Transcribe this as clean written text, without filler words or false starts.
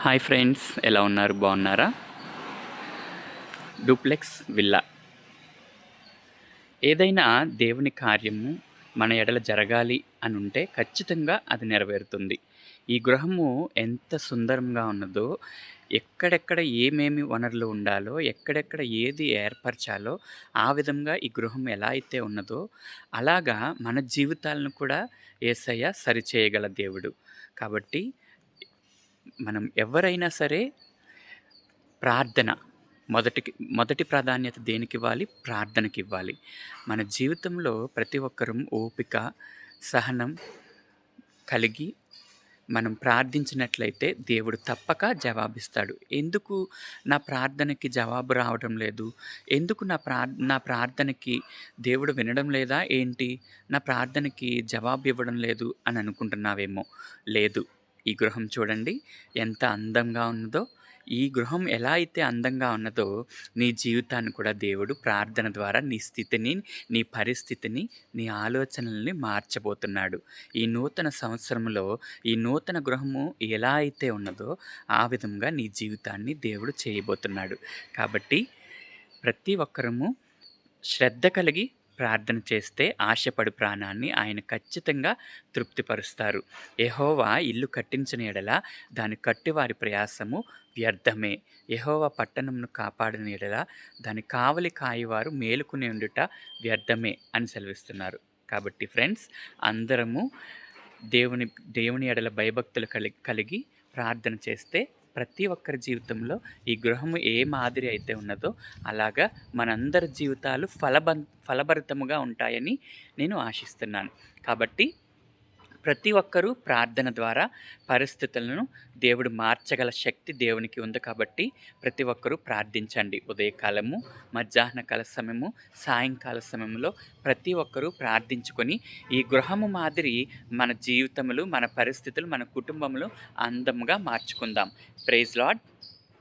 Hi friends, ఎలా ఉన్నారు? బాగున్నారా? Duplex villa. ఏదైనా దేవుని కార్యము మన ఎడల జరగాలి అని ఉంటే ఖచ్చితంగా అది నెరవేరుతుంది. ఈ గృహము ఎంత సుందరంగా ఉన్నదో, ఎక్కడెక్కడ ఏమేమి వనరులు ఉండాలో, ఎక్కడెక్కడ ఏది ఏర్పరచాలో, ఆ విధంగా ఈ గృహం ఎలా అయితే ఉన్నదో, అలాగా మన జీవితాలను కూడా యేసయ్య సరిచేయగల దేవుడు. కాబట్టి మనం ఎవరైనా సరే ప్రార్థన మొదటి ప్రాధాన్యత దేనికివ్వాలి? ప్రార్థనకివ్వాలి. మన జీవితంలో ప్రతి ఒక్కరం ఓపిక, సహనం కలిగి మనం ప్రార్థించినట్లయితే దేవుడు తప్పక జవాబిస్తాడు. ఎందుకు నా ప్రార్థనకి జవాబు రావడం లేదు? ఎందుకు నా ప్రార్థనకి దేవుడు వినడం లేదా ఏంటి? నా ప్రార్థనకి జవాబు ఇవ్వడం లేదు అని అనుకుంటున్నావేమో. లేదు. ఈ గృహం చూడండి ఎంత అందంగా ఉన్నదో. ఈ గృహం ఎలా అయితే అందంగా ఉన్నదో, నీ జీవితాన్ని కూడా దేవుడు ప్రార్థన ద్వారా నీ స్థితిని, నీ పరిస్థితిని, నీ ఆలోచనల్ని మార్చబోతున్నాడు. ఈ నూతన సంవత్సరంలో ఈ నూతన గృహము ఎలా అయితే ఉన్నదో, ఆ విధంగా నీ జీవితాన్ని దేవుడు చేయబోతున్నాడు. కాబట్టి ప్రతి ఒక్కరము శ్రద్ధ కలిగి ప్రార్థన చేస్తే ఆశపడు ప్రాణాన్ని ఆయన ఖచ్చితంగా తృప్తిపరుస్తారు. యెహోవా ఇల్లు కట్టించిన ఎడల దాని కట్టివారి ప్రయాసము వ్యర్థమే. యెహోవా పట్టణమును కాపాడిన ఎడల దాని కావలి కాయువారు మేలుకుని ఉండుట వ్యర్థమే అని సెలవిస్తున్నారు. కాబట్టి ఫ్రెండ్స్, అందరము దేవుని దేవుని ఎడల భయభక్తులు కలిగి ప్రార్థన చేస్తే ప్రతి ఒక్కరి జీవితంలో ఈ గృహము ఏ మాదిరి అయితే ఉన్నదో అలాగా మనందరి జీవితాలు ఫలభరితముగా ఉంటాయని నేను ఆశిస్తున్నాను. కాబట్టి ప్రతి ఒక్కరూ ప్రార్థన ద్వారా పరిస్థితులను దేవుడు మార్చగల శక్తి దేవునికి ఉంది. కాబట్టి ప్రతి ఒక్కరూ ప్రార్థించండి. ఉదయకాలము, మధ్యాహ్న కాల సమయము, సాయంకాల సమయంలో ప్రతి ఒక్కరూ ప్రార్థించుకొని ఈ గృహము మాదిరి మన జీవితములు, మన పరిస్థితులు, మన కుటుంబములు అందంగా మార్చుకుందాం. Praise lord.